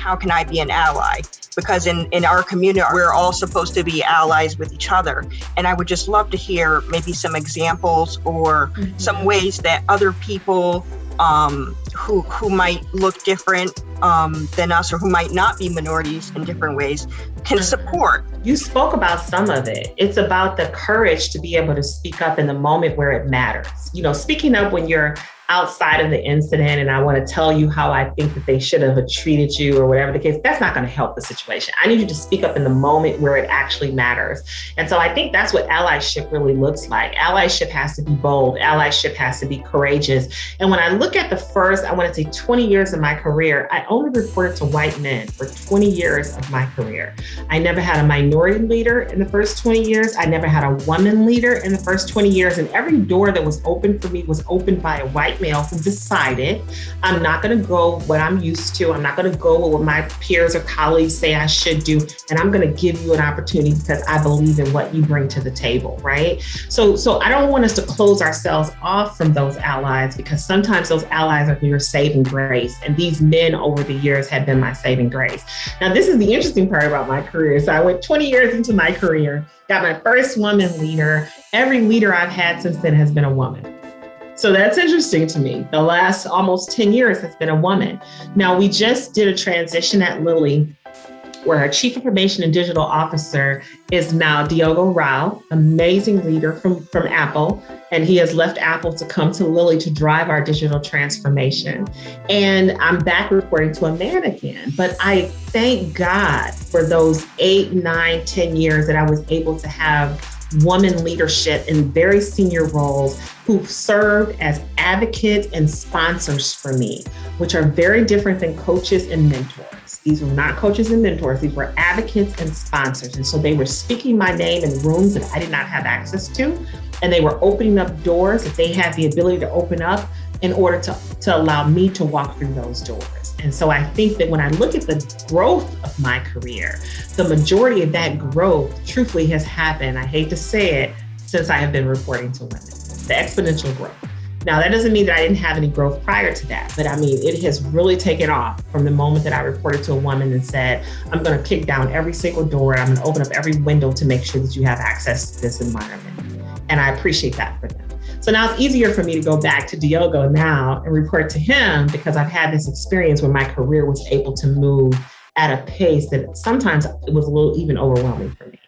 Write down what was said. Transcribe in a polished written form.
how can I be an ally? Because in our community, we're all supposed to be allies with each other. And I would just love to hear maybe some examples or some ways that other people who might look different than us, or who might not be minorities in different ways, can support. You spoke about some of it. It's about the courage to be able to speak up in the moment where it matters. You know, speaking up when you're outside of the incident and I want to tell you how I think that they should have treated you or whatever the case, that's not going to help the situation. I need you to speak up in the moment where it actually matters. And so I think that's what allyship really looks like. Allyship has to be bold. Allyship has to be courageous. And when I look at the first, I want to say 20 years of my career, I only reported to white men for 20 years of my career. I never had a minority leader in the first 20 years. I never had a woman leader in the first 20 years. And every door that was open for me was opened by a white male who decided, I'm not going to go what I'm used to. I'm not going to go with what my peers or colleagues say I should do. And I'm going to give you an opportunity because I believe in what you bring to the table, right? So I don't want us to close ourselves off from those allies, because sometimes those allies are your saving grace. And these men over the years have been my saving grace. Now, this is the interesting part about my career. So I went 20 years into my career, got my first woman leader. Every leader I've had since then has been a woman. So that's interesting to me. The last almost 10 years has been a woman. Now, we just did a transition at Lilly where our Chief Information and Digital Officer is now Diogo Rao, amazing leader from Apple. And he has left Apple to come to Lilly to drive our digital transformation. And I'm back reporting to a man again. But I thank God for those 8, 9, 10 years that I was able to have woman leadership in very senior roles who served as advocates and sponsors for me, which are very different than coaches and mentors. These were not coaches and mentors. These were advocates and sponsors. And so they were speaking my name in rooms that I did not have access to. And they were opening up doors that they had the ability to open up in order to allow me to walk through those doors. And so I think that when I look at the growth of my career, the majority of that growth truthfully has happened, I hate to say it, since I have been reporting to women, the exponential growth. Now, that doesn't mean that I didn't have any growth prior to that, but I mean, it has really taken off from the moment that I reported to a woman and said, I'm going to kick down every single door, and I'm going to open up every window to make sure that you have access to this environment. And I appreciate that for them. So now it's easier for me to go back to Diogo now and report to him, because I've had this experience where my career was able to move at a pace that sometimes it was a little even overwhelming for me.